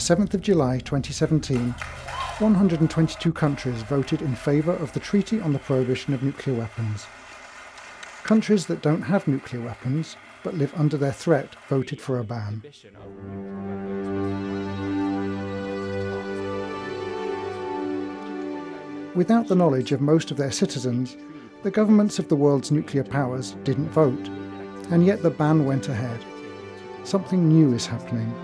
7th of July 2017, 122 countries voted in favour of the Treaty on the Prohibition of Nuclear Weapons. Countries that don't have nuclear weapons, but live under their threat, voted for a ban. Without the knowledge of most of their citizens, the governments of the world's nuclear powers didn't vote, and yet the ban went ahead. Something new is happening.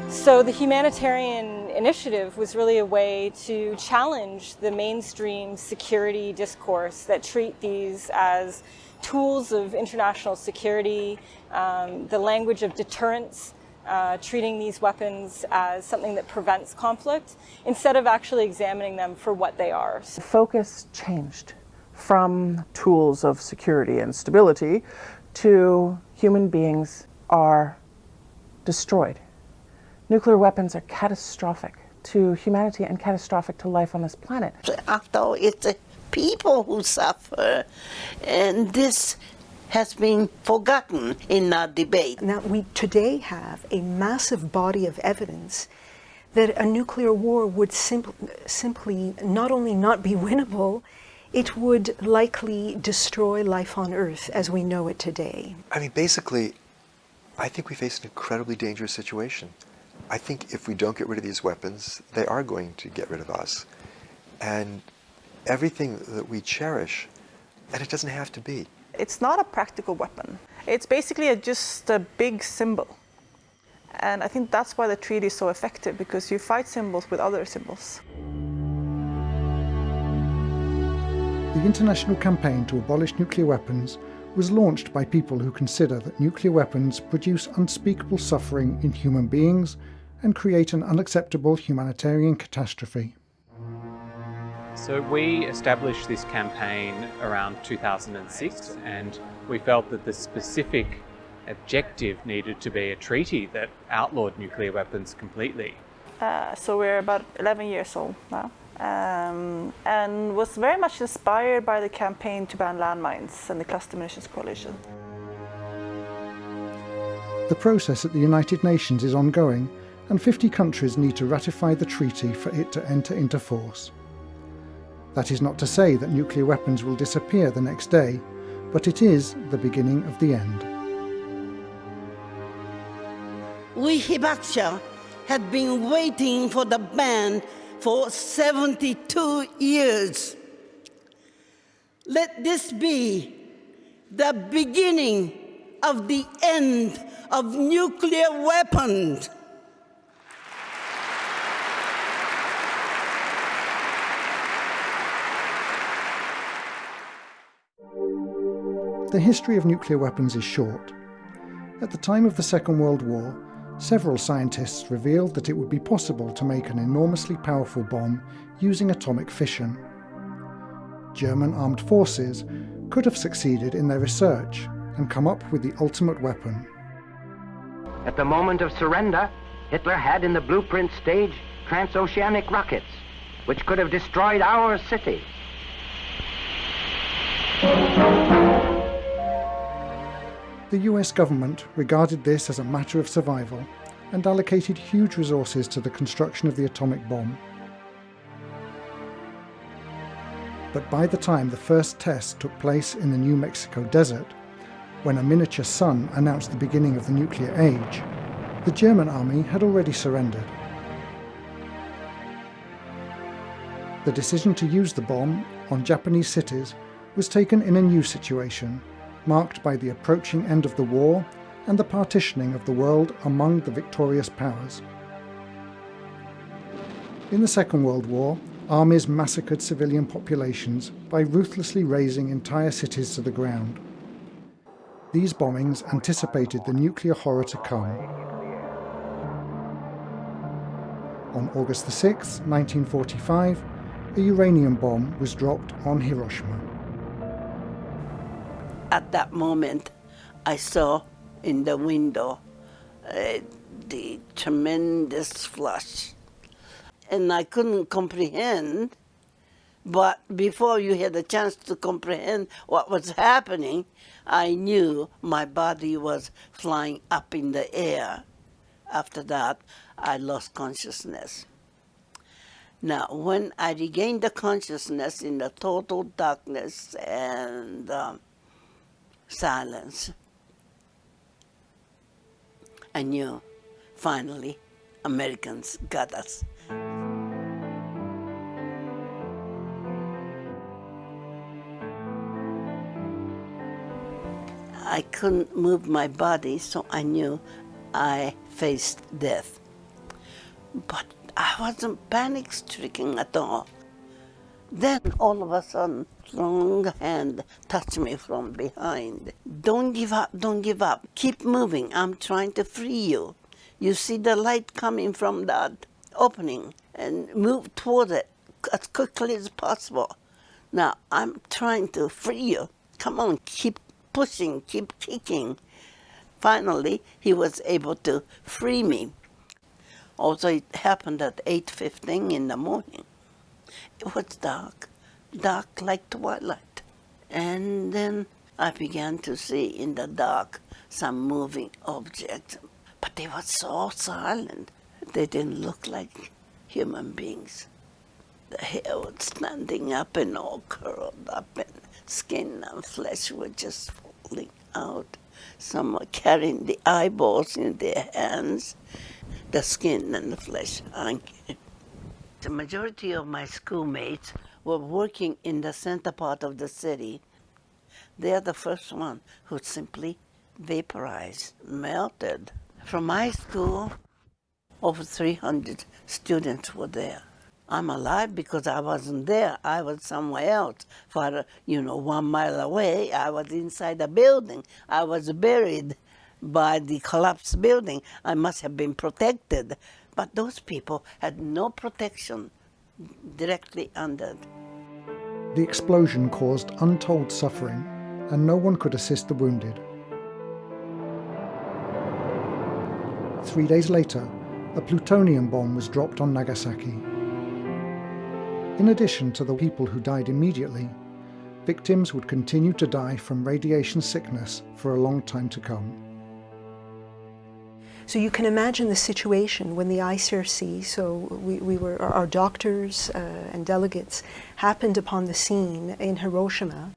So the humanitarian initiative was really a way to challenge the mainstream security discourse that treat these as tools of international security, the language of deterrence, treating these weapons as something that prevents conflict, instead of actually examining them for what they are. The focus changed from tools of security and stability to human beings are destroyed. Nuclear weapons are catastrophic to humanity and catastrophic to life on this planet. After all, it's the people who suffer, and this has been forgotten in our debate. Now, we today have a massive body of evidence that a nuclear war would simply not only not be winnable, it would likely destroy life on Earth as we know it today. I mean, basically, I think we face an incredibly dangerous situation. I think if we don't get rid of these weapons, they are going to get rid of us. And everything that we cherish, and it doesn't have to be. It's not a practical weapon. It's basically just a big symbol. And I think that's why the treaty is so effective, because you fight symbols with other symbols. The international campaign to abolish nuclear weapons was launched by people who consider that nuclear weapons produce unspeakable suffering in human beings and create an unacceptable humanitarian catastrophe. So we established this campaign around 2006, and we felt that the specific objective needed to be a treaty that outlawed nuclear weapons completely. So we're about 11 years old now, and was very much inspired by the campaign to ban landmines and the Cluster Munitions Coalition. The process at the United Nations is ongoing, and 50 countries need to ratify the treaty for it to enter into force. That is not to say that nuclear weapons will disappear the next day, but it is the beginning of the end. We Hibakusha had been waiting for the ban for 72 years. Let this be the beginning of the end of nuclear weapons. The history of nuclear weapons is short. At the time of the Second World War, several scientists revealed that it would be possible to make an enormously powerful bomb using atomic fission. German armed forces could have succeeded in their research and come up with the ultimate weapon. At the moment of surrender, Hitler had in the blueprint stage transoceanic rockets, which could have destroyed our city. The US government regarded this as a matter of survival and allocated huge resources to the construction of the atomic bomb. But by the time the first test took place in the New Mexico desert, when a miniature sun announced the beginning of the nuclear age, the German army had already surrendered. The decision to use the bomb on Japanese cities was taken in a new situation, marked by the approaching end of the war and the partitioning of the world among the victorious powers. In the Second World War, armies massacred civilian populations by ruthlessly razing entire cities to the ground. These bombings anticipated the nuclear horror to come. On August 6, 1945, a uranium bomb was dropped on Hiroshima. At that moment, I saw in the window the tremendous flash. And I couldn't comprehend But before you had a chance to comprehend what was happening, I knew my body was flying up in the air. After that, I lost consciousness. Now, when I regained the consciousness in the total darkness and silence, I knew, finally, Americans got us. I couldn't move my body, so I knew I faced death. But I wasn't panic-stricken at all. Then all of a sudden, a strong hand touched me from behind. Don't give up, don't give up. Keep moving, I'm trying to free you. You see the light coming from that opening, and move toward it as quickly as possible. Now, I'm trying to free you. Come on, keep pushing, keep kicking. Finally, he was able to free me. Also, it happened at 8:15 in the morning. It was dark, dark like twilight. And then I began to see in the dark some moving objects. But they were so silent. They didn't look like human beings. The hair was standing up and all curled up, and skin and flesh were just falling out. Some were carrying the eyeballs in their hands, the skin and the flesh hanging. The majority of my schoolmates were working in the center part of the city. They are the first one who simply vaporized, melted. From my school, over 300 students were there. I'm alive because I wasn't there. I was somewhere else. For, 1 mile away, I was inside a building. I was buried by the collapsed building. I must have been protected. But those people had no protection directly under. The explosion caused untold suffering, and no one could assist the wounded. 3 days later, a plutonium bomb was dropped on Nagasaki. In addition to the people who died immediately, victims would continue to die from radiation sickness for a long time to come. So you can imagine the situation when the ICRC, our doctors and delegates, happened upon the scene in Hiroshima.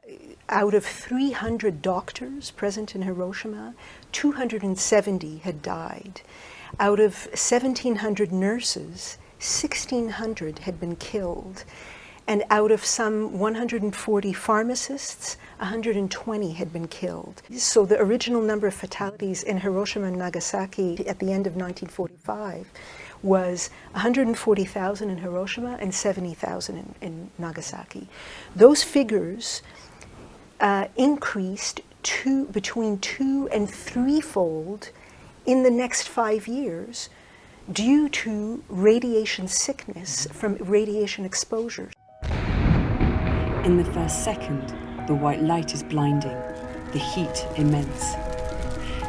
Out of 300 doctors present in Hiroshima, 270 had died. Out of 1,700 nurses, 1,600 had been killed. And out of some 140 pharmacists, 120 had been killed. So the original number of fatalities in Hiroshima and Nagasaki at the end of 1945 was 140,000 in Hiroshima and 70,000 in Nagasaki. Those figures increased between 2- and 3-fold in the next 5 years due to radiation sickness from radiation exposure. In the first second, the white light is blinding, the heat immense.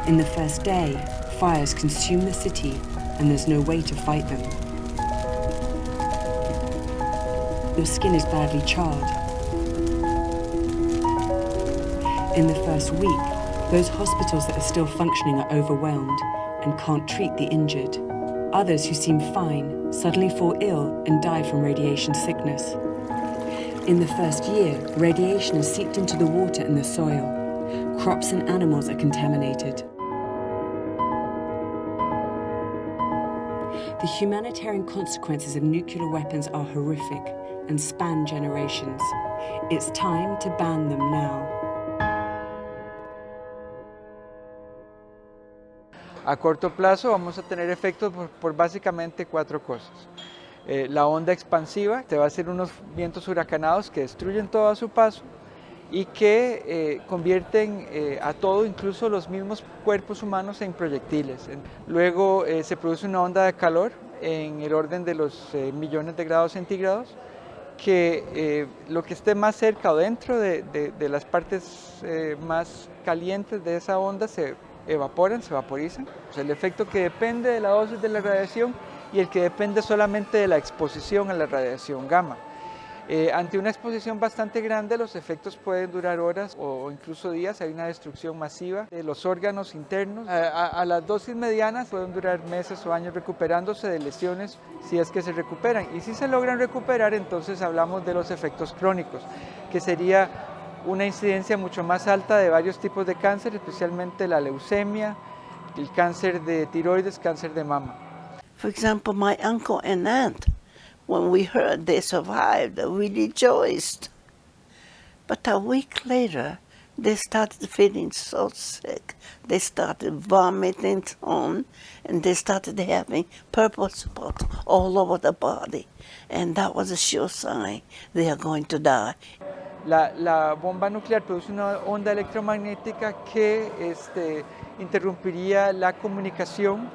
In the first day, fires consume the city and there's no way to fight them. Your skin is badly charred. In the first week, those hospitals that are still functioning are overwhelmed and can't treat the injured. Others who seem fine suddenly fall ill and die from radiation sickness. In the first year, radiation has seeped into the water and the soil. Crops and animals are contaminated. The humanitarian consequences of nuclear weapons are horrific and span generations. It's time to ban them now. A corto plazo vamos a tener efectos por básicamente 4 cosas. La onda expansiva, te va a hacer unos vientos huracanados que destruyen todo a su paso y que convierten a todo, incluso los mismos cuerpos humanos, en proyectiles. Luego se produce una onda de calor en el orden de los millones de grados centígrados, que lo que esté más cerca o dentro de las partes más calientes de esa onda se evaporan, se vaporizan. El efecto que depende de la dosis de la radiación y el que depende solamente de la exposición a la radiación gamma. Ante una exposición bastante grande, los efectos pueden durar horas o incluso días. Hay una destrucción masiva de los órganos internos. A las dosis medianas pueden durar meses o años recuperándose de lesiones si es que se recuperan. Y si se logran recuperar, entonces hablamos de los efectos crónicos, que sería una incidencia mucho más alta de varios tipos de cáncer, especialmente la leucemia, el cáncer de tiroides, cáncer de mama. For example, my uncle and aunt, when we heard they survived, we rejoiced. But a week later, they started feeling so sick. They started vomiting on, and they started having purple spots all over the body. And that was a sure sign they are going to die. La bomba nuclear produce una onda electromagnética que interrumpiría la comunicación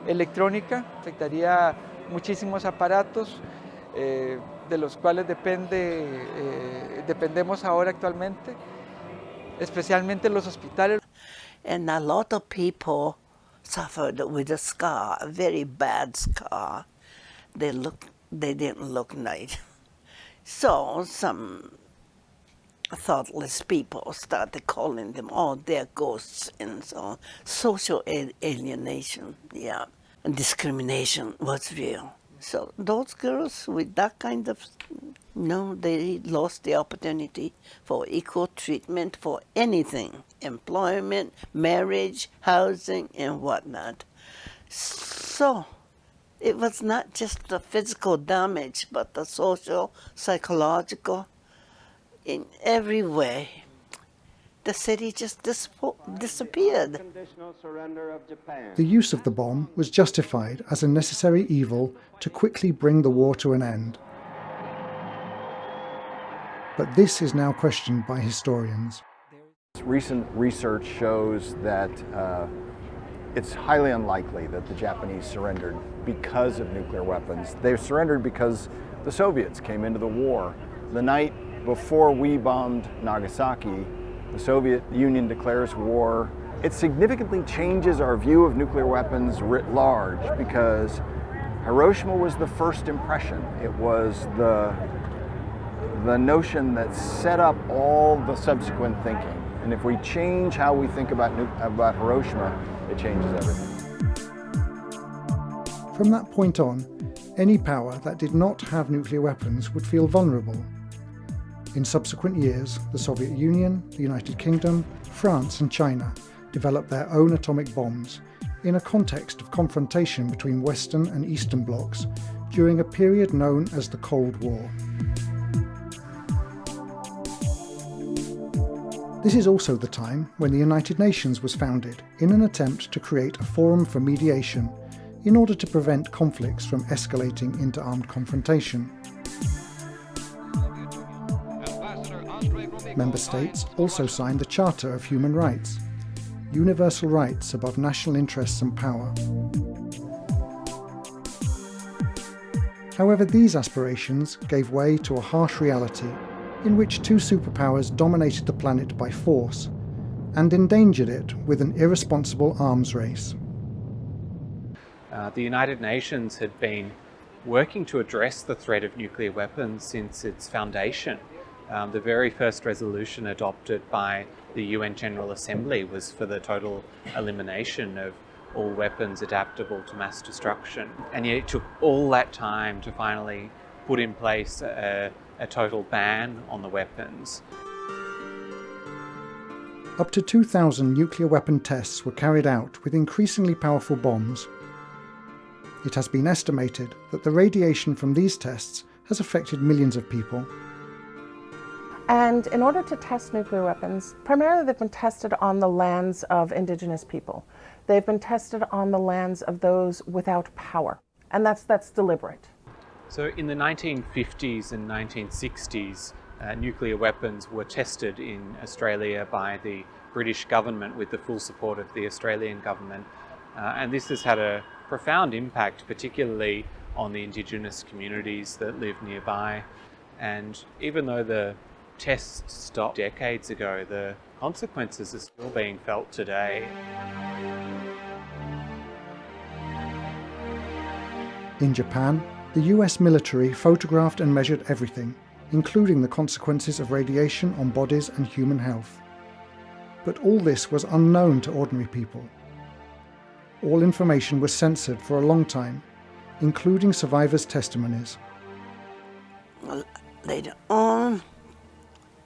electrónica, afectaría muchísimos aparatos de los cuales dependemos ahora actualmente, especialmente los hospitales. And a lot of people suffered with a scar, a very bad scar. They didn't look nice. So some thoughtless people started calling them all their ghosts and so on. Social alienation, yeah. And discrimination was real. So those girls with that kind of, they lost the opportunity for equal treatment for anything, employment, marriage, housing, and whatnot. So it was not just the physical damage, but the social, psychological, in every way. The city just disappeared. The use of the bomb was justified as a necessary evil to quickly bring the war to an end. But this is now questioned by historians. Recent research shows that it's highly unlikely that the Japanese surrendered because of nuclear weapons. They surrendered because the Soviets came into the war. The night before we bombed Nagasaki, the Soviet Union declares war. It significantly changes our view of nuclear weapons writ large because Hiroshima was the first impression. It was the notion that set up all the subsequent thinking. And if we change how we think about Hiroshima, it changes everything. From that point on, any power that did not have nuclear weapons would feel vulnerable. In subsequent years, the Soviet Union, the United Kingdom, France and China developed their own atomic bombs in a context of confrontation between Western and Eastern blocs during a period known as the Cold War. This is also the time when the United Nations was founded in an attempt to create a forum for mediation in order to prevent conflicts from escalating into armed confrontation. Member states also signed the Charter of Human Rights, universal rights above national interests and power. However, these aspirations gave way to a harsh reality in which two superpowers dominated the planet by force and endangered it with an irresponsible arms race. The United Nations had been working to address the threat of nuclear weapons since its foundation. The very first resolution adopted by the UN General Assembly was for the total elimination of all weapons adaptable to mass destruction. And yet it took all that time to finally put in place a total ban on the weapons. Up to 2,000 nuclear weapon tests were carried out with increasingly powerful bombs. It has been estimated that the radiation from these tests has affected millions of people. And in order to test nuclear weapons, primarily they've been tested on the lands of indigenous people. They've been tested on the lands of those without power, and that's deliberate. So in the 1950s and 1960s, nuclear weapons were tested in Australia by the British government with the full support of the Australian government. And this has had a profound impact, particularly on the indigenous communities that live nearby. And even though the tests stopped decades ago, the consequences are still being felt today. In Japan, the US military photographed and measured everything, including the consequences of radiation on bodies and human health. But all this was unknown to ordinary people. All information was censored for a long time, including survivors' testimonies. Well, later on,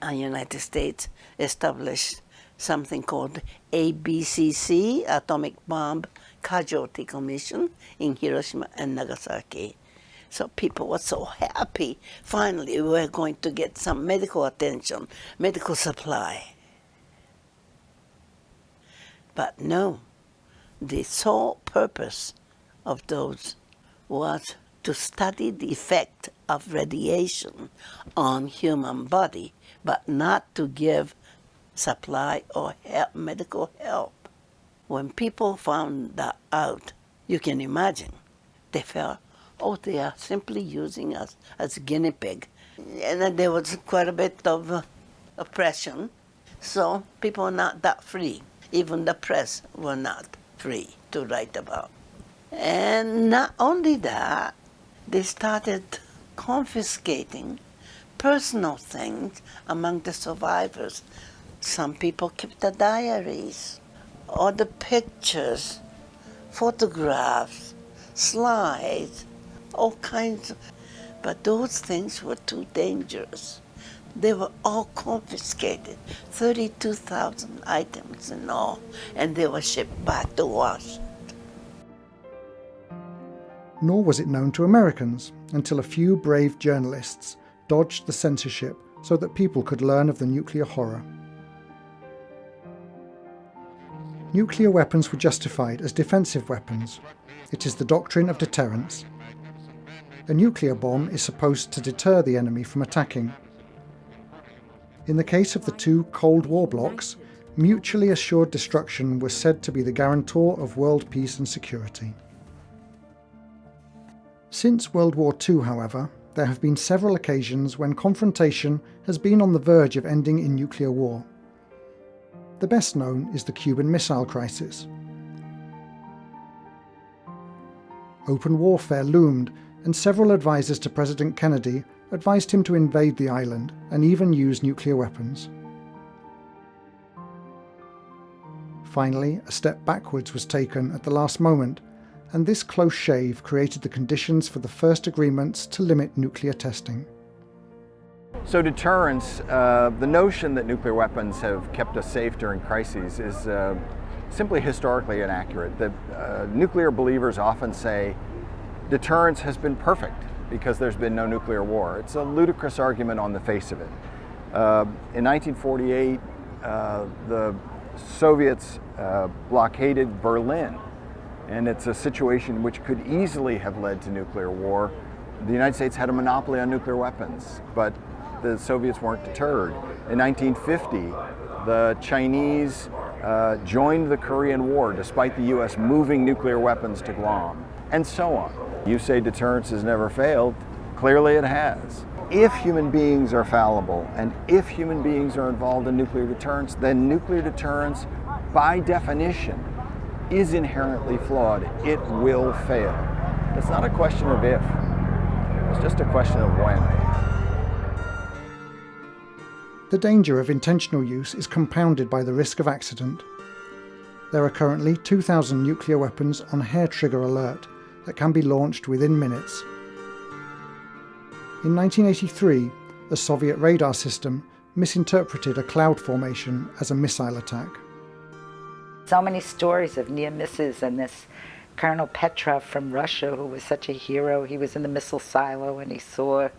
the United States established something called ABCC, Atomic Bomb Casualty Commission, in Hiroshima and Nagasaki. So people were so happy. Finally, we were going to get some medical attention, medical supply. But no, the sole purpose of those was to study the effect of radiation on human body, but not to give supply or help, medical help. When people found that out, you can imagine, they felt, oh, they are simply using us as guinea pig. And then there was quite a bit of oppression, so people were not that free. Even the press were not free to write about. And not only that, they started confiscating personal things among the survivors. Some people kept the diaries, or the pictures, photographs, slides, all kinds of, but those things were too dangerous. They were all confiscated, 32,000 items in all, and they were shipped back to Washington. Nor was it known to Americans until a few brave journalists dodged the censorship so that people could learn of the nuclear horror. Nuclear weapons were justified as defensive weapons. It is the doctrine of deterrence. A nuclear bomb is supposed to deter the enemy from attacking. In the case of the two Cold War blocs, mutually assured destruction was said to be the guarantor of world peace and security. Since World War II, however, there have been several occasions when confrontation has been on the verge of ending in nuclear war. The best known is the Cuban Missile Crisis. Open warfare loomed, and several advisors to President Kennedy advised him to invade the island and even use nuclear weapons. Finally, a step backwards was taken at the last moment, and this close shave created the conditions for the first agreements to limit nuclear testing. So deterrence, the notion that nuclear weapons have kept us safe during crises is simply historically inaccurate. The nuclear believers often say deterrence has been perfect because there's been no nuclear war. It's a ludicrous argument on the face of it. In 1948, the Soviets blockaded Berlin, and it's a situation which could easily have led to nuclear war. The United States had a monopoly on nuclear weapons, but the Soviets weren't deterred. In 1950, the Chinese joined the Korean War despite the US moving nuclear weapons to Guam, and so on. You say deterrence has never failed. Clearly it has. If human beings are fallible, and if human beings are involved in nuclear deterrence, then nuclear deterrence, by definition, is inherently flawed. It will fail. It's not a question of if, it's just a question of when. The danger of intentional use is compounded by the risk of accident. There are currently 2,000 nuclear weapons on hair-trigger alert that can be launched within minutes. In 1983, a Soviet radar system misinterpreted a cloud formation as a missile attack. So many stories of near misses, and this Colonel Petrov from Russia, who was such a hero, he was in the missile silo and he saw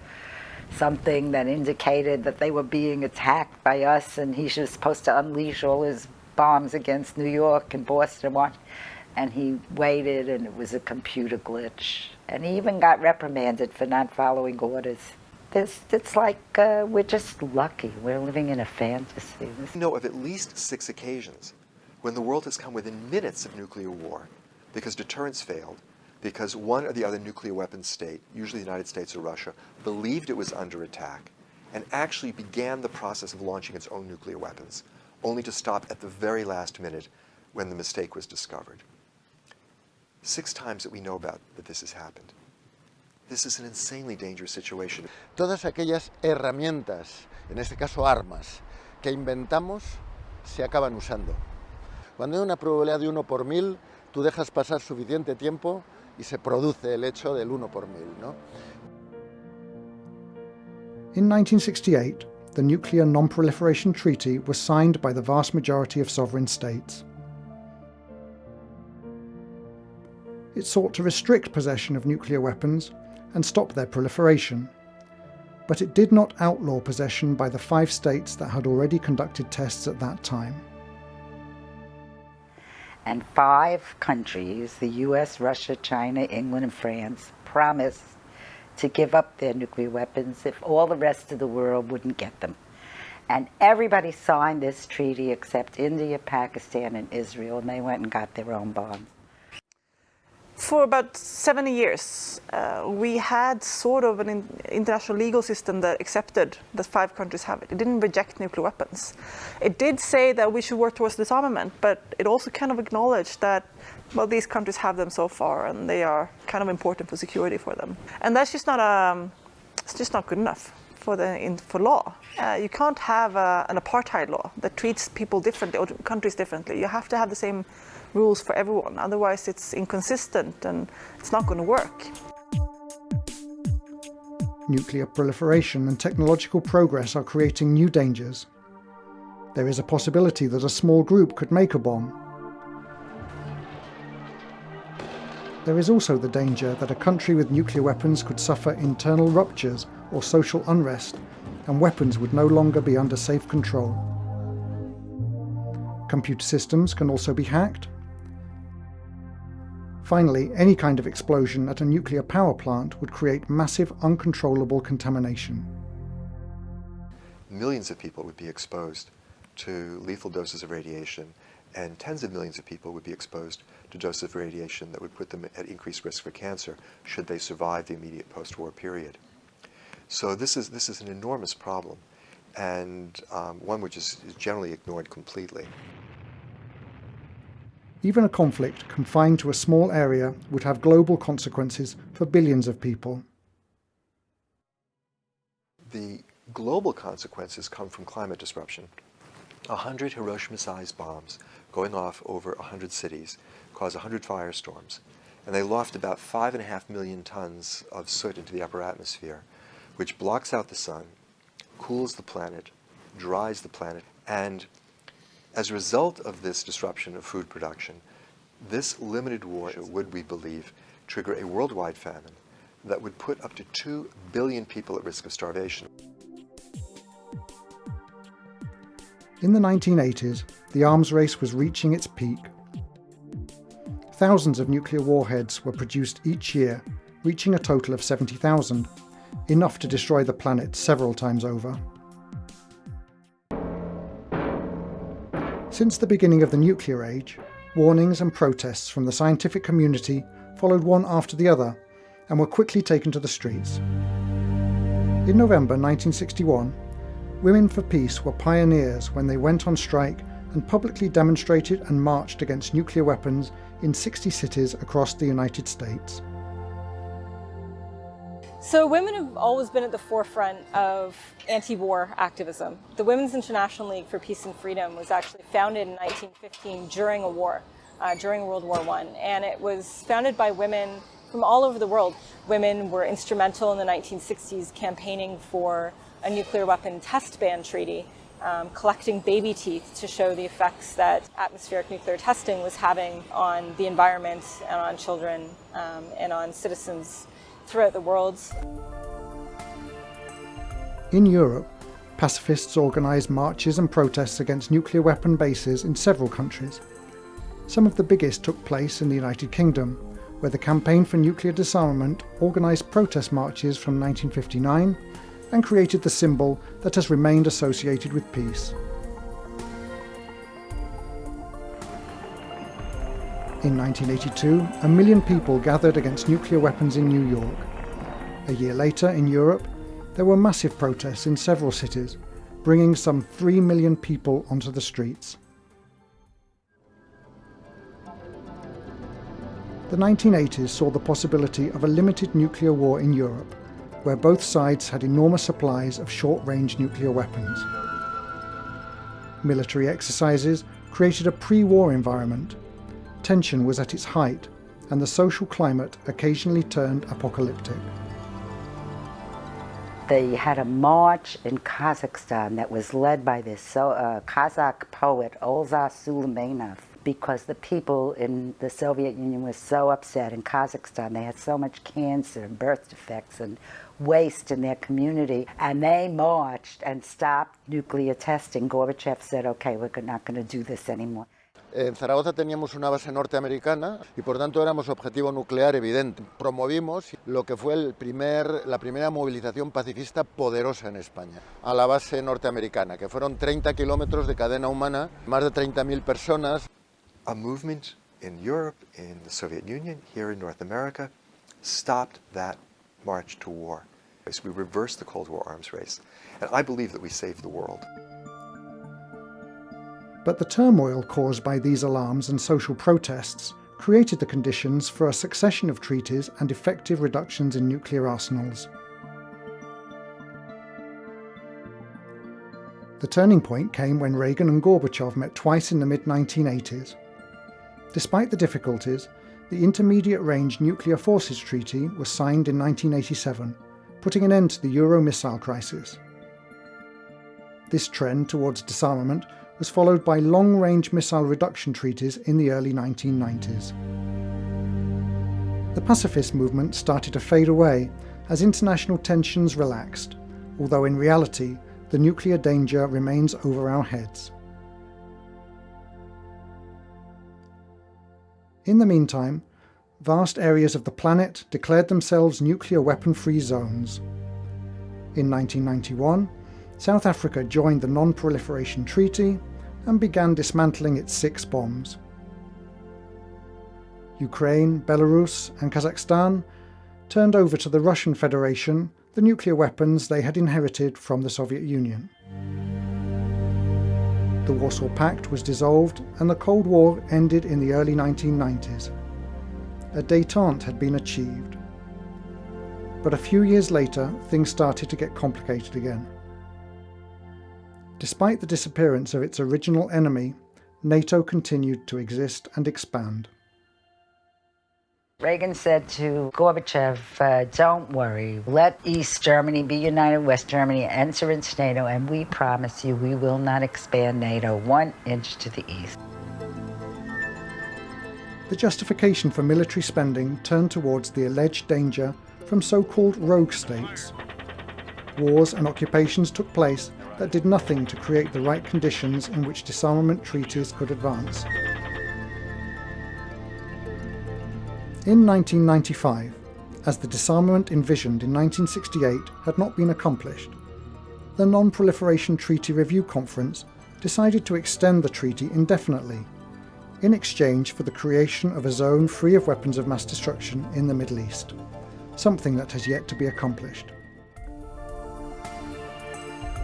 something that indicated that they were being attacked by us, and he was supposed to unleash all his bombs against New York and Boston, and he waited, and it was a computer glitch. And he even got reprimanded for not following orders. It's like we're just lucky. We're living in a fantasy. We know of at least 6 occasions when the world has come within minutes of nuclear war because deterrence failed, because one or the other nuclear weapons state, usually the United States or Russia, believed it was under attack and actually began the process of launching its own nuclear weapons, only to stop at the very last minute when the mistake was discovered. 6 times that we know about that this has happened. This is an insanely dangerous situation. Todas aquellas herramientas, en este caso armas, que inventamos, se acaban usando. Cuando hay una probabilidad de 1 por 1000, tú dejas pasar suficiente tiempo y se produce el hecho del 1 por 1000, ¿no? In 1968, the Nuclear Non-Proliferation Treaty was signed by the vast majority of sovereign states. It sought to restrict possession of nuclear weapons and stop their proliferation, but it did not outlaw possession by the 5 states that had already conducted tests at that time. And 5 countries, the US, Russia, China, England, and France, promised to give up their nuclear weapons if all the rest of the world wouldn't get them. And everybody signed this treaty except India, Pakistan, and Israel, and they went and got their own bombs. For about 70 years, we had sort of an international legal system that accepted that 5 countries have it. It didn't reject nuclear weapons. It did say that we should work towards disarmament, but it also kind of acknowledged that, well, these countries have them so far, and they are kind of important for security for them. And that's just not it's just not good enough for law. You can't have an apartheid law that treats people differently or countries differently. You have to have the same rules for everyone, otherwise it's inconsistent and it's not going to work. Nuclear proliferation and technological progress are creating new dangers. There is a possibility that a small group could make a bomb. There is also the danger that a country with nuclear weapons could suffer internal ruptures or social unrest, and weapons would no longer be under safe control. Computer systems can also be hacked. Finally, any kind of explosion at a nuclear power plant would create massive, uncontrollable contamination. Millions of people would be exposed to lethal doses of radiation, and tens of millions of people would be exposed to doses of radiation that would put them at increased risk for cancer should they survive the immediate post-war period. So this is an enormous problem, and one which is generally ignored completely. Even a conflict confined to a small area would have global consequences for billions of people. The global consequences come from climate disruption. 100 Hiroshima-sized bombs going off over 100 cities cause 100 firestorms, and they loft about 5.5 million tons of soot into the upper atmosphere, which blocks out the sun, cools the planet, dries the planet, and as a result of this disruption of food production, this limited war would, we believe, trigger a worldwide famine that would put up to 2 billion people at risk of starvation. In the 1980s, the arms race was reaching its peak. Thousands of nuclear warheads were produced each year, reaching a total of 70,000, enough to destroy the planet several times over. Since the beginning of the nuclear age, warnings and protests from the scientific community followed one after the other and were quickly taken to the streets. In November 1961, Women for Peace were pioneers when they went on strike and publicly demonstrated and marched against nuclear weapons in 60 cities across the United States. So women have always been at the forefront of anti-war activism. The Women's International League for Peace and Freedom was actually founded in 1915 during a war, during World War I, and it was founded by women from all over the world. Women were instrumental in the 1960s campaigning for a nuclear weapon test ban treaty, collecting baby teeth to show the effects that atmospheric nuclear testing was having on the environment and on children and on citizens throughout the world. In Europe, pacifists organised marches and protests against nuclear weapon bases in several countries. Some of the biggest took place in the United Kingdom, where the Campaign for Nuclear Disarmament organised protest marches from 1959 and created the symbol that has remained associated with peace. In 1982, 1 million people gathered against nuclear weapons in New York. A year later, in Europe, there were massive protests in several cities, bringing some 3 million people onto the streets. the 1980s saw the possibility of a limited nuclear war in Europe, where both sides had enormous supplies of short-range nuclear weapons. Military exercises created a pre-war environment. Tension was at its height, and the social climate occasionally turned apocalyptic. They had a march in Kazakhstan that was led by this Kazakh poet Olza Suleymanov, because the people in the Soviet Union were so upset in Kazakhstan. They had so much cancer and birth defects and waste in their community, and they marched and stopped nuclear testing. Gorbachev said, okay, we're not going to do this anymore. En Zaragoza teníamos una base norteamericana y por tanto éramos objetivo nuclear evidente. Promovimos lo que fue la primera movilización pacifista poderosa en España, a la base norteamericana, que fueron 30 kilómetros de cadena humana, más de 30.000 personas. A movement in Europe, in the Soviet Union, here in North America, stopped that march to war. So we reversed the Cold War arms race, and I believe that we saved the world. But the turmoil caused by these alarms and social protests created the conditions for a succession of treaties and effective reductions in nuclear arsenals. The turning point came when Reagan and Gorbachev met twice in the mid-1980s. Despite the difficulties, the Intermediate Range Nuclear Forces Treaty was signed in 1987, putting an end to the Euro missile crisis. This trend towards disarmament was followed by long-range missile reduction treaties in the early 1990s. The pacifist movement started to fade away as international tensions relaxed, although in reality the nuclear danger remains over our heads. In the meantime, vast areas of the planet declared themselves nuclear weapon-free zones. In 1991, South Africa joined the Non-Proliferation Treaty and began dismantling its 6 bombs. Ukraine, Belarus, and Kazakhstan turned over to the Russian Federation the nuclear weapons they had inherited from the Soviet Union. The Warsaw Pact was dissolved and the Cold War ended in the early 1990s. A détente had been achieved. But a few years later, things started to get complicated again. Despite the disappearance of its original enemy, NATO continued to exist and expand. Reagan said to Gorbachev, don't worry, let East Germany be united, West Germany enter into NATO, and we promise you we will not expand NATO 1 inch to the east. The justification for military spending turned towards the alleged danger from so-called rogue states. Wars and occupations took place that did nothing to create the right conditions in which disarmament treaties could advance. In 1995, as the disarmament envisioned in 1968 had not been accomplished, the Non-Proliferation Treaty Review Conference decided to extend the treaty indefinitely, in exchange for the creation of a zone free of weapons of mass destruction in the Middle East, something that has yet to be accomplished.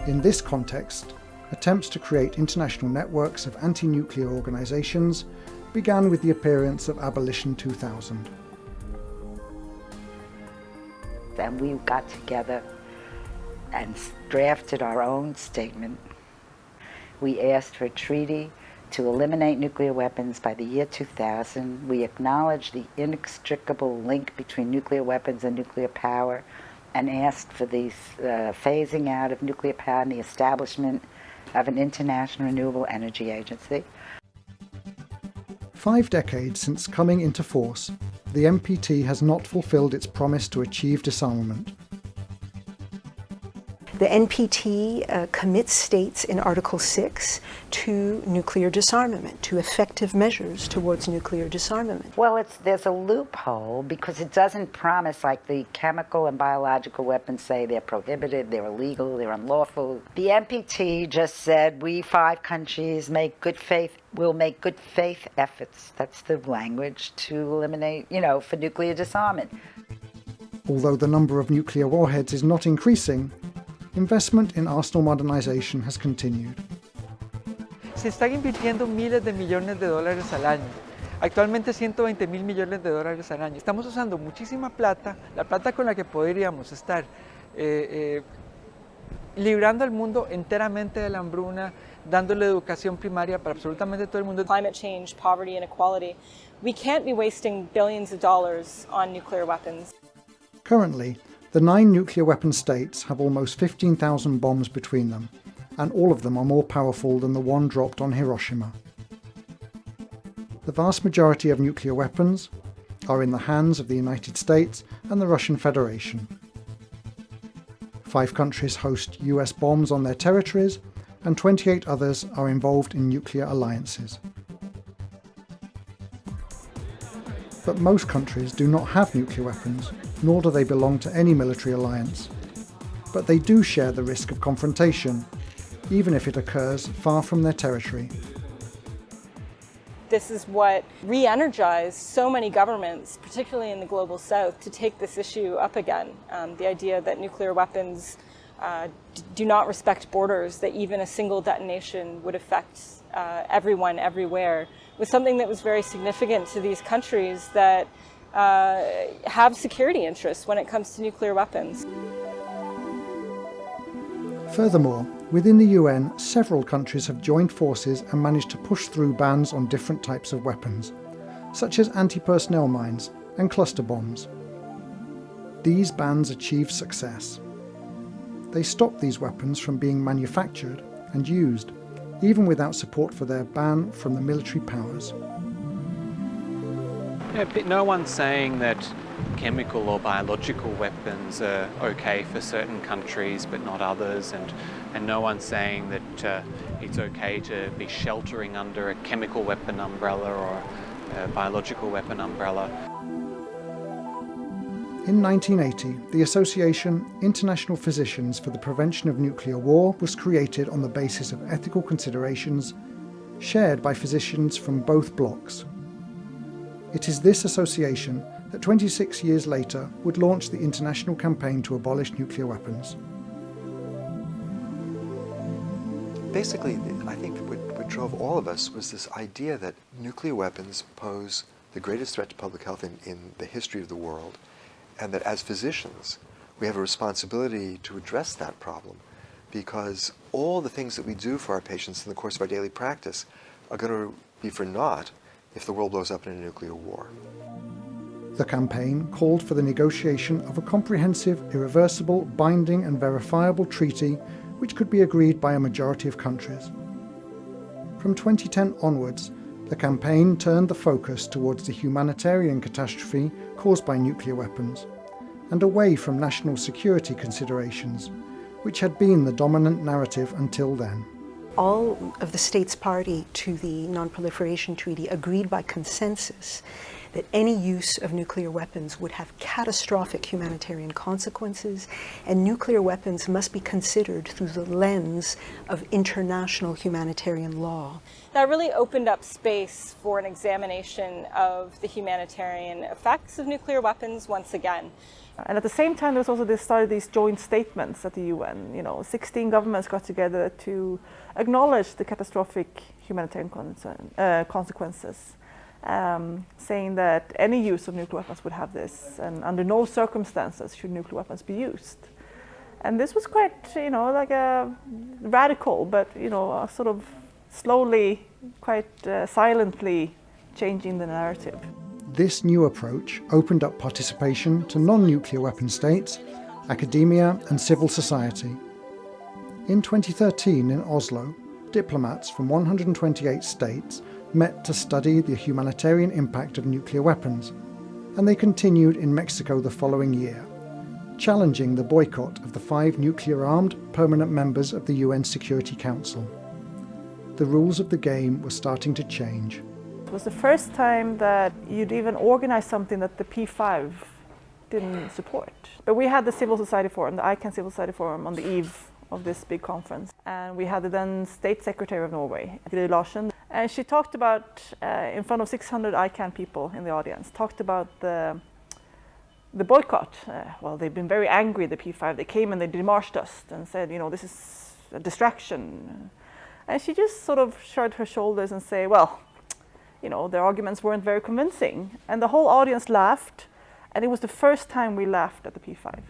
In this context, attempts to create international networks of anti-nuclear organizations began with the appearance of Abolition 2000. Then we got together and drafted our own statement. We asked for a treaty to eliminate nuclear weapons by the year 2000. We acknowledged the inextricable link between nuclear weapons and nuclear power, and asked for the phasing out of nuclear power and the establishment of an international renewable energy agency. 5 decades since coming into force, the NPT has not fulfilled its promise to achieve disarmament. The NPT commits states in Article 6 to nuclear disarmament, to effective measures towards nuclear disarmament. Well, there's a loophole because it doesn't promise, like the chemical and biological weapons say, they're prohibited, they're illegal, they're unlawful. The NPT just said we 5 countries will make good faith efforts, that's the language, to eliminate, for nuclear disarmament. Although the number of nuclear warheads is not increasing, investment in arsenal modernization has continued. Se están invirtiendo miles de millones de dólares al año. Actualmente 120.000 millones de dólares al año. Estamos usando muchísima plata, la plata con la que podríamos estar librando al mundo enteramente de la hambruna, dándole educación primaria para absolutamente todo el mundo. Climate change, poverty, inequality. We can't be wasting billions of dollars on nuclear weapons. Currently, the 9 nuclear weapon states have almost 15,000 bombs between them, and all of them are more powerful than the one dropped on Hiroshima. The vast majority of nuclear weapons are in the hands of the United States and the Russian Federation. 5 countries host US bombs on their territories, and 28 others are involved in nuclear alliances. But most countries do not have nuclear weapons, nor do they belong to any military alliance. But they do share the risk of confrontation, even if it occurs far from their territory. This is what re-energized so many governments, particularly in the global south, to take this issue up again. The idea that nuclear weapons do not respect borders, that even a single detonation would affect everyone, everywhere, was something that was very significant to these countries that have security interests when it comes to nuclear weapons. Furthermore, within the UN, several countries have joined forces and managed to push through bans on different types of weapons, such as anti-personnel mines and cluster bombs. These bans achieved success. They stopped these weapons from being manufactured and used, even without support for their ban from the military powers. Yeah, but no one's saying that chemical or biological weapons are okay for certain countries but not others, and no one's saying that it's okay to be sheltering under a chemical weapon umbrella or a biological weapon umbrella. In 1980, the association International Physicians for the Prevention of Nuclear War was created on the basis of ethical considerations shared by physicians from both blocs. It is this association that 26 years later would launch the international campaign to abolish nuclear weapons. Basically, I think what drove all of us was this idea that nuclear weapons pose the greatest threat to public health in the history of the world, and that as physicians, we have a responsibility to address that problem, because all the things that we do for our patients in the course of our daily practice are going to be for naught if the world blows up in a nuclear war. The campaign called for the negotiation of a comprehensive, irreversible, binding and verifiable treaty which could be agreed by a majority of countries. From 2010 onwards, the campaign turned the focus towards the humanitarian catastrophe caused by nuclear weapons, and away from national security considerations, which had been the dominant narrative until then. All of the states party to the Non-Proliferation Treaty agreed by consensus that any use of nuclear weapons would have catastrophic humanitarian consequences, and nuclear weapons must be considered through the lens of international humanitarian law. That really opened up space for an examination of the humanitarian effects of nuclear weapons once again. And at the same time, there's also started these joint statements at the UN. 16 governments got together to acknowledge the catastrophic humanitarian consequences, saying that any use of nuclear weapons would have this, and under no circumstances should nuclear weapons be used. And this was quite, like a radical, but a sort of slowly, quite silently changing the narrative. This new approach opened up participation to non-nuclear weapon states, academia and civil society. In 2013 in Oslo, diplomats from 128 states met to study the humanitarian impact of nuclear weapons, and they continued in Mexico the following year, challenging the boycott of the 5 nuclear-armed permanent members of the UN Security Council. The rules of the game were starting to change. It was the first time that you'd even organize something that the P5 didn't support. But we had the Civil Society Forum, the ICAN Civil Society Forum, on the eve of this big conference. And we had the then State Secretary of Norway, Gry Larsen. And she talked about, in front of 600 ICAN people in the audience, talked about the boycott. Well, they've been very angry, the P5. They came and they demarched us and said, this is a distraction. And she just sort of shrugged her shoulders and said, well, their arguments weren't very convincing. And the whole audience laughed, and it was the first time we laughed at the P5.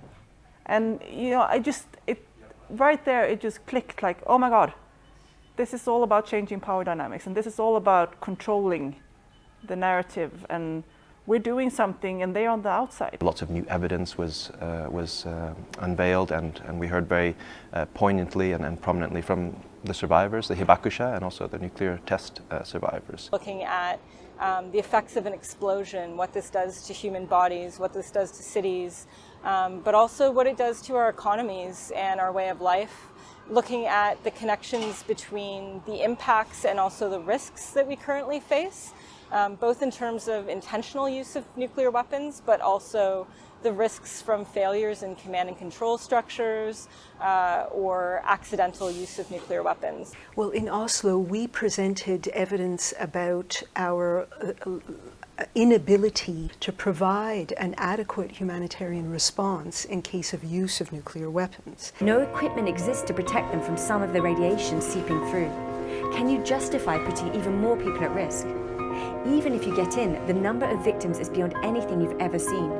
And, right there, it just clicked like, oh my God, this is all about changing power dynamics, and this is all about controlling the narrative, and we're doing something and they're on the outside. Lots of new evidence was unveiled, and we heard very poignantly and prominently from the survivors, the hibakusha, and also the nuclear test survivors. Looking at the effects of an explosion, what this does to human bodies, what this does to cities, but also what it does to our economies and our way of life. Looking at the connections between the impacts and also the risks that we currently face, both in terms of intentional use of nuclear weapons, but also the risks from failures in command and control structures or accidental use of nuclear weapons. Well, in Oslo, we presented evidence about our inability to provide an adequate humanitarian response in case of use of nuclear weapons. No equipment exists to protect them from some of the radiation seeping through. Can you justify putting even more people at risk? Even if you get in, the number of victims is beyond anything you've ever seen.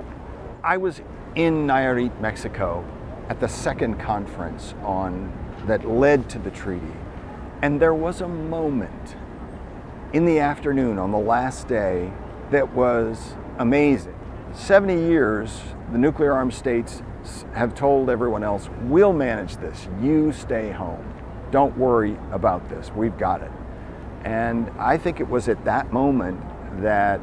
I was in Nayarit, Mexico, at the second conference that led to the treaty, and there was a moment in the afternoon on the last day that was amazing. 70 years, the nuclear-armed states have told everyone else, we'll manage this, you stay home. Don't worry about this, we've got it. And I think it was at that moment that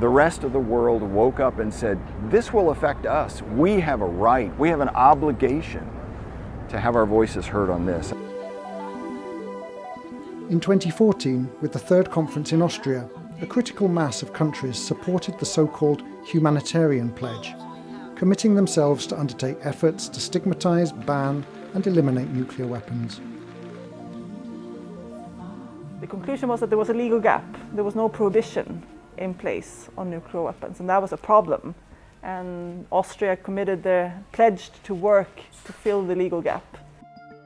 the rest of the world woke up and said, this will affect us. We have a right, we have an obligation to have our voices heard on this. In 2014, with the third conference in Austria, a critical mass of countries supported the so-called Humanitarian Pledge, committing themselves to undertake efforts to stigmatize, ban, and eliminate nuclear weapons. The conclusion was that there was a legal gap. There was no prohibition in place on nuclear weapons, and that was a problem. And Austria pledged to work to fill the legal gap.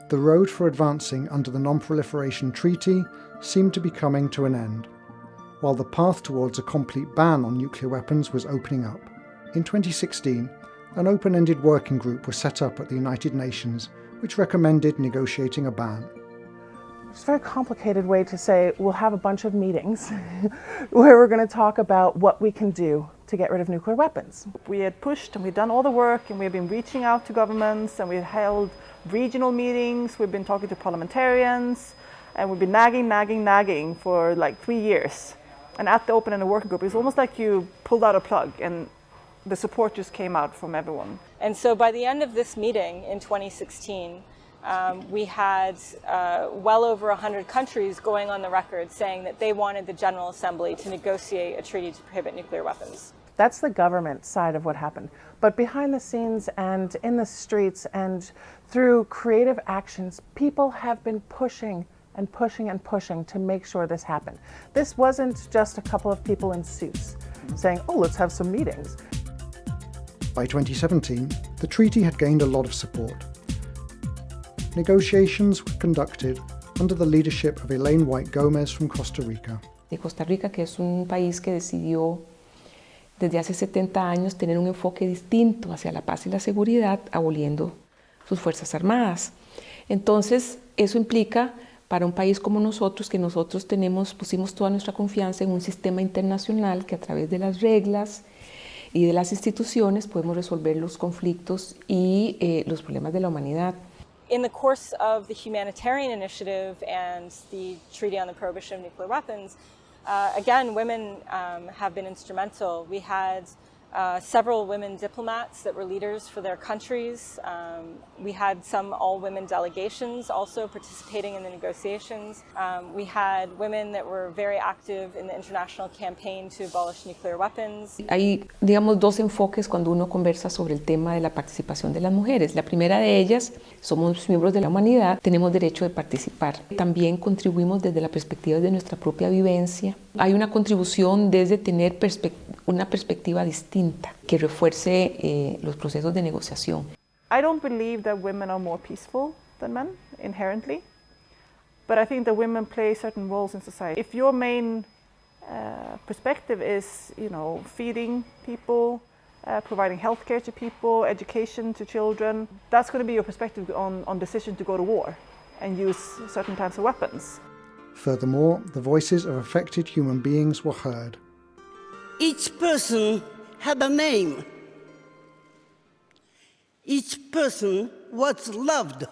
The road for advancing under the Non-Proliferation Treaty seemed to be coming to an end, while the path towards a complete ban on nuclear weapons was opening up. In 2016, an open-ended working group was set up at the United Nations, which recommended negotiating a ban. It's a very complicated way to say we'll have a bunch of meetings where we're going to talk about what we can do to get rid of nuclear weapons. We had pushed and we'd done all the work, and we've been reaching out to governments, and we've held regional meetings, we've been talking to parliamentarians, and we've been nagging for like 3 years. And at the open-ended working group, it's almost like you pulled out a plug and the support just came out from everyone. And so by the end of this meeting in 2016, we had well over 100 countries going on the record saying that they wanted the General Assembly to negotiate a treaty to prohibit nuclear weapons. That's the government side of what happened. But behind the scenes and in the streets and through creative actions, people have been pushing and pushing and pushing to make sure this happened. This wasn't just a couple of people in suits saying, oh, let's have some meetings. By 2017, the treaty had gained a lot of support. Negotiations were conducted under the leadership of Elaine White Gomez from Costa Rica. De Costa Rica, que es un país que decidió desde hace 70 años tener un enfoque distinto hacia la paz y la seguridad, aboliendo sus fuerzas armadas. Entonces, eso implica para un país como nosotros, que nosotros pusimos toda nuestra confianza en un sistema internacional que a través de las reglas y de las instituciones podemos resolver los conflictos y los problemas de la humanidad. In the course of the humanitarian initiative and the Treaty on the Prohibition of Nuclear Weapons, again, women have been instrumental. We had several women diplomats that were leaders for their countries. We had some all-women delegations also participating in the negotiations. We had women that were very active in the international campaign to abolish nuclear weapons. Hay, digamos, dos enfoques cuando uno conversa sobre el tema de la participación de las mujeres. La primera de ellas, somos miembros de la humanidad, tenemos derecho de participar. También contribuimos desde la perspectiva de nuestra propia vivencia. Hay una contribución desde tener una perspectiva distinta que refuerce los procesos de negociación. I don't believe that women are more peaceful than men inherently, but I think that women play certain roles in society. If your main perspective is, feeding people, providing healthcare to people, education to children. That's going to be your perspective on decision to go to war and use certain types of weapons. Furthermore, the voices of affected human beings were heard. Each person had a name. Each person was loved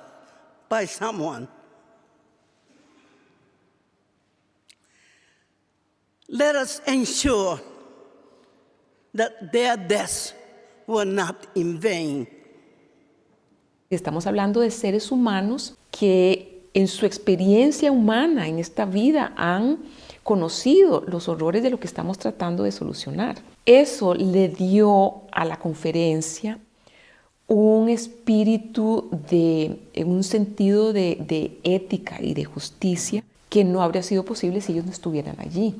by someone. Let us ensure that their deaths were not in vain. Estamos hablando de seres humanos que en su experiencia humana, en esta vida, han conocido los horrores de lo que estamos tratando de solucionar. Eso le dio a la conferencia un espíritu un sentido de ética y de justicia que no habría sido posible si ellos no estuvieran allí.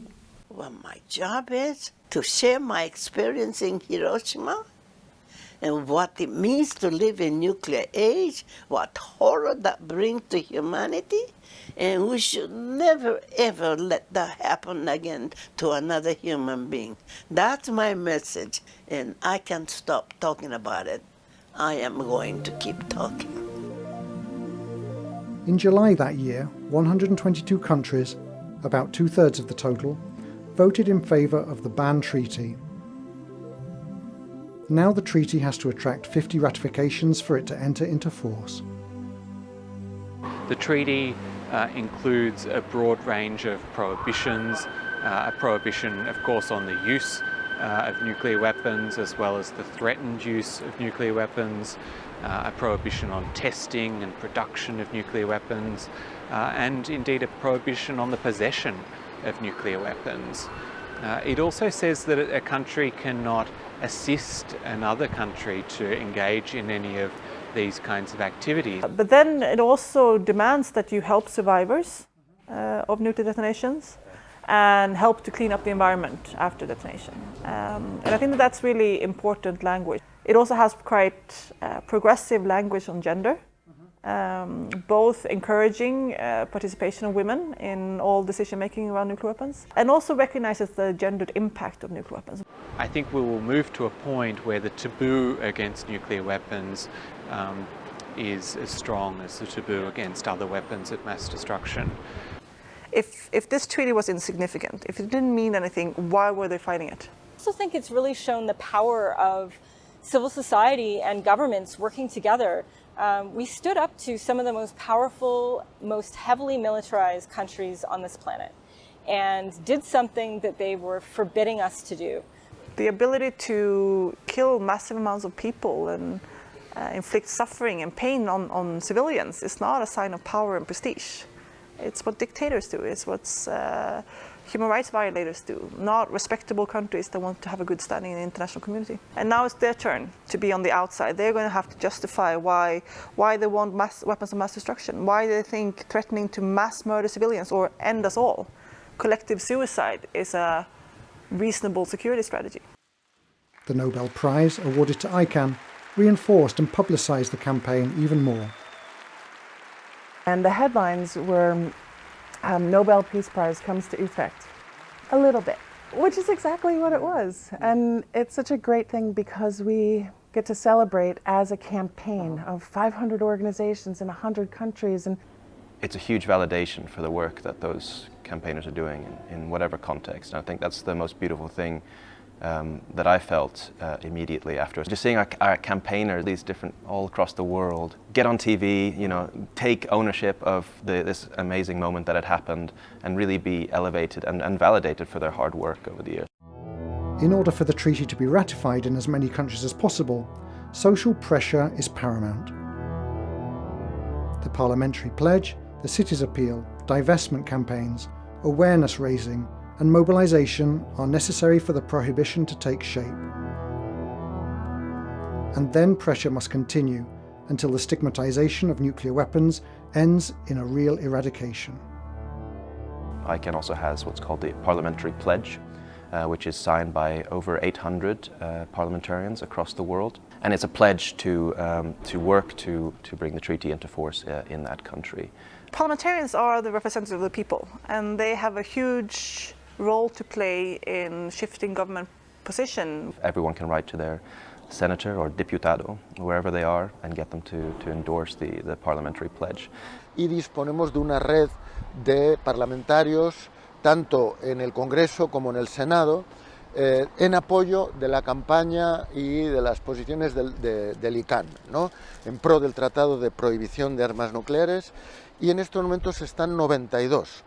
Well, my job is to share my experience in Hiroshima and what it means to live in nuclear age, what horror that brings to humanity, and we should never ever let that happen again to another human being. That's my message, and I can't stop talking about it. I am going to keep talking. In July that year, 122 countries, about 2/3 of the total, voted in favour of the ban treaty. Now the treaty has to attract 50 ratifications for it to enter into force. The treaty includes a broad range of prohibitions, a prohibition, of course, on the use of nuclear weapons as well as the threatened use of nuclear weapons, a prohibition on testing and production of nuclear weapons, and indeed a prohibition on the possession of nuclear weapons. It also says that a country cannot assist another country to engage in any of these kinds of activities. But then it also demands that you help survivors of nuclear detonations and help to clean up the environment after detonation. And I think that's really important language. It also has quite progressive language on gender, both encouraging participation of women in all decision-making around nuclear weapons, and also recognizes the gendered impact of nuclear weapons. I think we will move to a point where the taboo against nuclear weapons is as strong as the taboo against other weapons of mass destruction. If this treaty was insignificant, if it didn't mean anything, why were they fighting it? I also think it's really shown the power of civil society and governments working together. We stood up to some of the most powerful, most heavily militarized countries on this planet and did something that they were forbidding us to do. The ability to kill massive amounts of people and inflict suffering and pain on civilians is not a sign of power and prestige. It's what dictators do, it's what human rights violators do, not respectable countries that want to have a good standing in the international community. And now it's their turn to be on the outside. They're going to have to justify why they want weapons of mass destruction, why they think threatening to mass murder civilians or end us all, collective suicide, is a reasonable security strategy. The Nobel Prize awarded to ICAN reinforced and publicised the campaign even more. And the headlines were Nobel Peace Prize comes to Utrecht. A little bit, which is exactly what it was. And it's such a great thing because we get to celebrate as a campaign of 500 organizations in 100 countries. And it's a huge validation for the work that those campaigners are doing in whatever context. And I think that's the most beautiful thing that I felt immediately after. Just seeing our campaigners, these different, all across the world, get on TV, take ownership of this amazing moment that had happened and really be elevated and validated for their hard work over the years. In order for the treaty to be ratified in as many countries as possible, social pressure is paramount. The Parliamentary Pledge, the Cities Appeal, divestment campaigns, awareness raising, and mobilisation are necessary for the prohibition to take shape. And then pressure must continue until the stigmatisation of nuclear weapons ends in a real eradication. ICAN also has what's called the Parliamentary Pledge, which is signed by over 800 parliamentarians across the world. And it's a pledge to work to bring the treaty into force in that country. Parliamentarians are the representatives of the people, and they have a huge role to play in shifting government position. Everyone can write to their senator or diputado, wherever they are, and get them to endorse the Parliamentary Pledge. Y disponemos de una red de parlamentarios, tanto en el Congreso como en el Senado, en apoyo de la campaña y de las posiciones del ICAN, ¿no? En pro del Tratado de Prohibición de Armas Nucleares, y en estos momentos están 92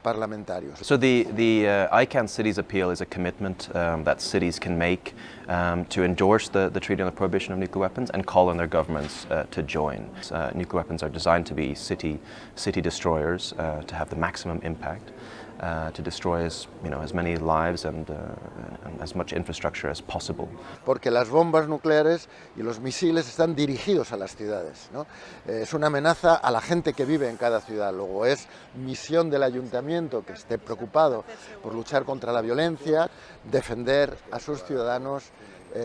parlamentarios. So the ICAN Cities Appeal is a commitment that cities can make to endorse the Treaty on the Prohibition of Nuclear Weapons and call on their governments to join. Nuclear weapons are designed to be city destroyers, to have the maximum impact, to destroy as many lives and as much infrastructure as possible. Porque las bombas nucleares y los misiles están dirigidos a las ciudades, ¿no? Es una amenaza a la gente que vive en cada ciudad. Luego es misión del ayuntamiento que esté preocupado por luchar contra la violencia, defender a sus ciudadanos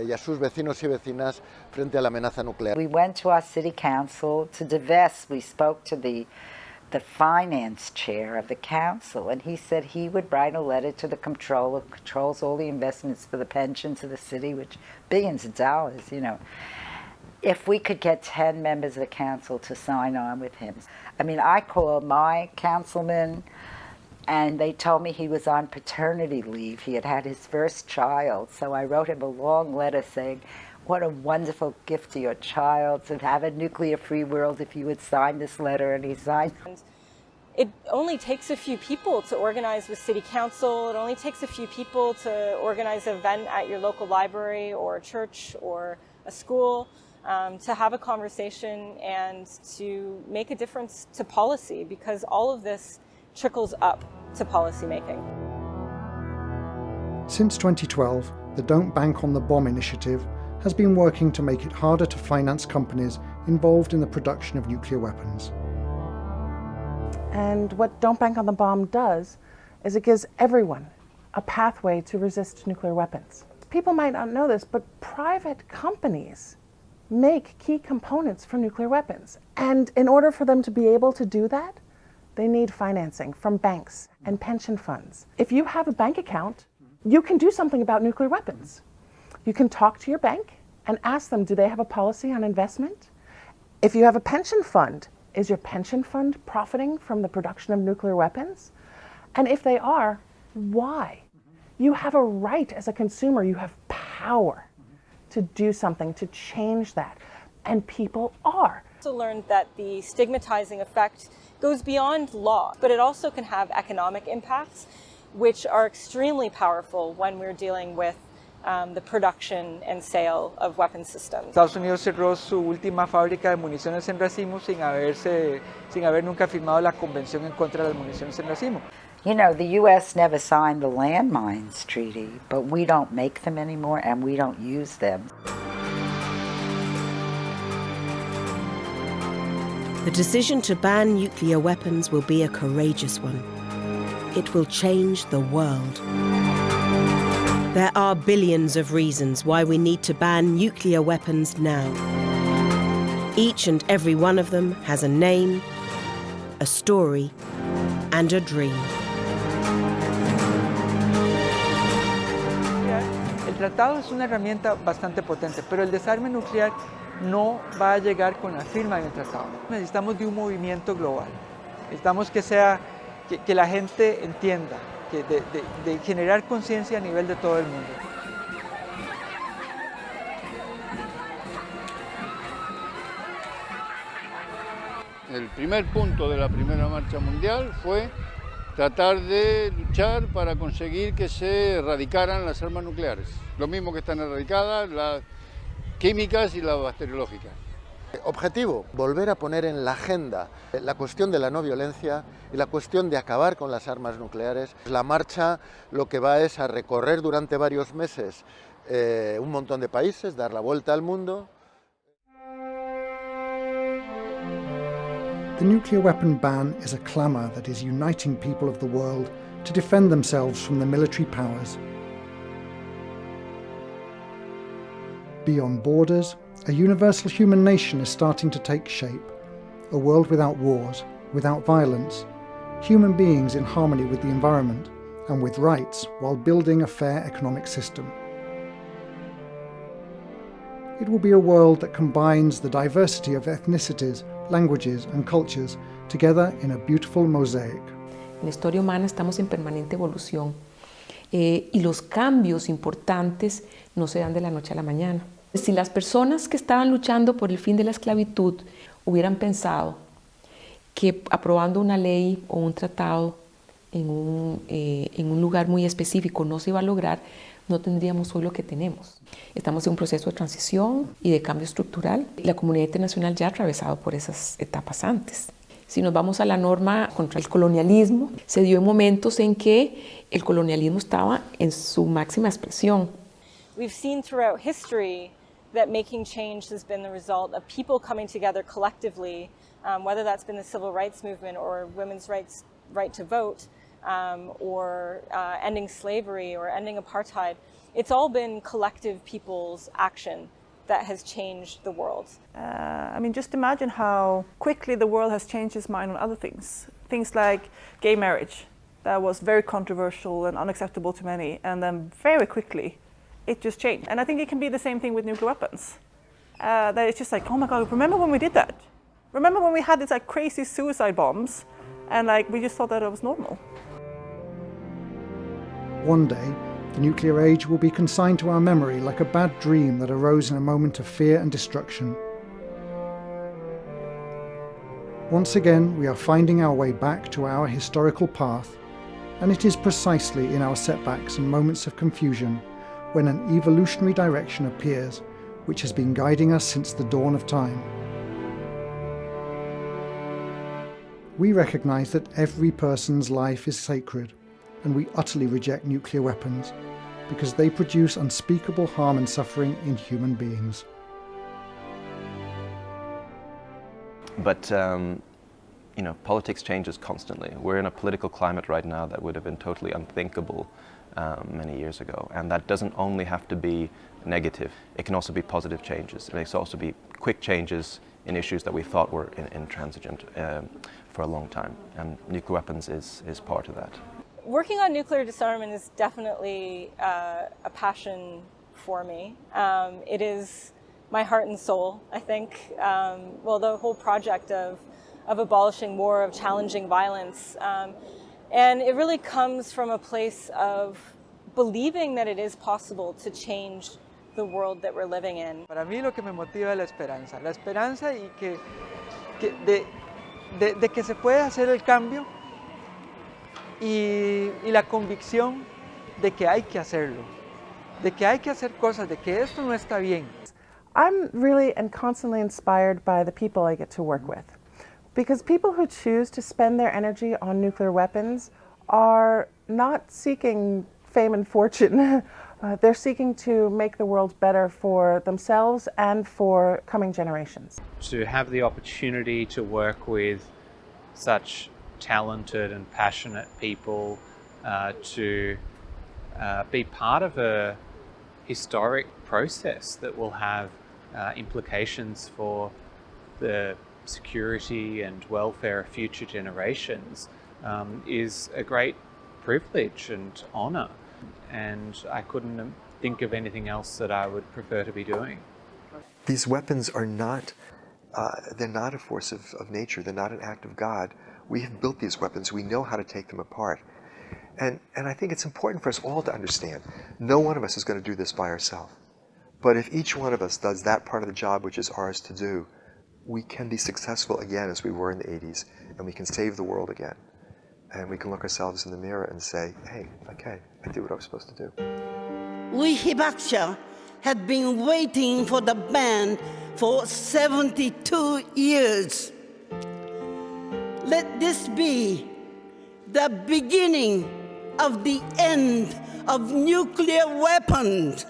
y a sus vecinos y vecinas frente a la amenaza nuclear. We went to our city council to divest. We spoke to the finance chair of the council, and he said he would write a letter to the controller who controls all the investments for the pensions of the city, which billions of dollars, you know, if we could get 10 members of the council to sign on with him. I mean, I called my councilman, and they told me he was on paternity leave. He had his first child, so I wrote him a long letter saying, what a wonderful gift to your child to have a nuclear-free world if you would sign this letter, and he signed. It only takes a few people to organize with city council. It only takes a few people to organize an event at your local library or a church or a school, to have a conversation and to make a difference to policy, because all of this trickles up to policy making. Since 2012, the Don't Bank on the Bomb initiative has been working to make it harder to finance companies involved in the production of nuclear weapons. And what Don't Bank on the Bomb does is it gives everyone a pathway to resist nuclear weapons. People might not know this, but private companies make key components for nuclear weapons. And in order for them to be able to do that, they need financing from banks and pension funds. If you have a bank account, you can do something about nuclear weapons. You can talk to your bank and ask them, do they have a policy on investment? If you have a pension fund, is your pension fund profiting from the production of nuclear weapons? And if they are, why? You have a right as a consumer, you have power to do something, to change that. And people are. I also learned that the stigmatizing effect goes beyond law, but it also can have economic impacts, which are extremely powerful when we're dealing with the production and sale of weapon systems. Estados Unidos cerró su última fábrica de municiones en racimo sin haber nunca firmado la convención en contra de las municiones en racimo. You know, the U.S. never signed the landmines treaty, but we don't make them anymore and we don't use them. The decision to ban nuclear weapons will be a courageous one. It will change the world. There are billions of reasons why we need to ban nuclear weapons now. Each and every one of them has a name, a story, and a dream. El tratado es una herramienta bastante potente, pero el desarme nuclear no va a llegar con la firma de un tratado. Necesitamos de un movimiento global. Necesitamos que la gente entienda, de generar conciencia a nivel de todo el mundo. El primer punto de la primera marcha mundial fue tratar de luchar para conseguir que se erradicaran las armas nucleares. Lo mismo que están erradicadas las químicas y las bacteriológicas. Objetivo, volver a poner en la agenda la cuestión de la no violencia y la cuestión de acabar con las armas nucleares. La marcha lo que va es a recorrer durante varios meses un montón de países, dar la vuelta al mundo. The nuclear weapon ban is a clamour that is uniting people of the world to defend themselves from the military powers. Beyond borders, a universal human nation is starting to take shape. A world without wars, without violence, human beings in harmony with the environment, and with rights while building a fair economic system. It will be a world that combines the diversity of ethnicities, languages and cultures together in a beautiful mosaic. En la historia humana estamos en permanente evolución y los cambios importantes no se dan de la noche a la mañana. Si las personas que estaban luchando por el fin de la esclavitud hubieran pensado que aprobando una ley o un tratado en un lugar muy específico no se iba a lograr, no tendríamos hoy lo que tenemos. Estamos en un proceso de transición y de cambio estructural. La comunidad internacional ya ha atravesado por esas etapas antes. Si nos vamos a la norma contra el colonialismo, se dio en momentos en que el colonialismo estaba en su máxima expresión. We've seen throughout history that making change has been the result of people coming together collectively, whether that's been the civil rights movement or women's right to vote, or ending slavery or ending apartheid. It's all been collective people's action that has changed the world. I mean, just imagine how quickly the world has changed its mind on other things. Things like gay marriage, that was very controversial and unacceptable to many, and then very quickly it just changed. And I think it can be the same thing with nuclear weapons. That it's just like, oh my God, remember when we did that? Remember when we had these like crazy suicide bombs and like we just thought that it was normal? One day, the nuclear age will be consigned to our memory like a bad dream that arose in a moment of fear and destruction. Once again, we are finding our way back to our historical path, and it is precisely in our setbacks and moments of confusion when an evolutionary direction appears which has been guiding us since the dawn of time. We recognize that every person's life is sacred, and we utterly reject nuclear weapons because they produce unspeakable harm and suffering in human beings. But, you know, politics changes constantly. We're in a political climate right now that would have been totally unthinkable many years ago. And that doesn't only have to be negative. It can also be positive changes. It can also be quick changes in issues that we thought were intransigent for a long time. And nuclear weapons is part of that. Working on nuclear disarmament is definitely a passion for me. It is my heart and soul, I think. Well, the whole project of abolishing war, of challenging violence. And it really comes from a place of believing that it is possible to change the world that we're living in. Para mí lo que me motiva es la esperanza y de que se puede hacer el cambio y la convicción de que hay que hacerlo, de que hay que hacer cosas, de que esto no está bien. I'm really and constantly inspired by the people I get to work with. Because people who choose to spend their energy on nuclear weapons are not seeking fame and fortune. They're seeking to make the world better for themselves and for coming generations. To have the opportunity to work with such talented and passionate people, to be part of a historic process that will have implications for the security and welfare of future generations is a great privilege and honour, and I couldn't think of anything else that I would prefer to be doing. These weapons are not, they're not a force of nature, they're not an act of God. We have built these weapons, we know how to take them apart. And I think it's important for us all to understand, no one of us is going to do this by ourselves. But if each one of us does that part of the job which is ours to do, we can be successful again as we were in the 80s, and we can save the world again. And we can look ourselves in the mirror and say, hey, okay, I did what I was supposed to do. We Hibaksha had been waiting for the ban for 72 years. Let this be the beginning of the end of nuclear weapons.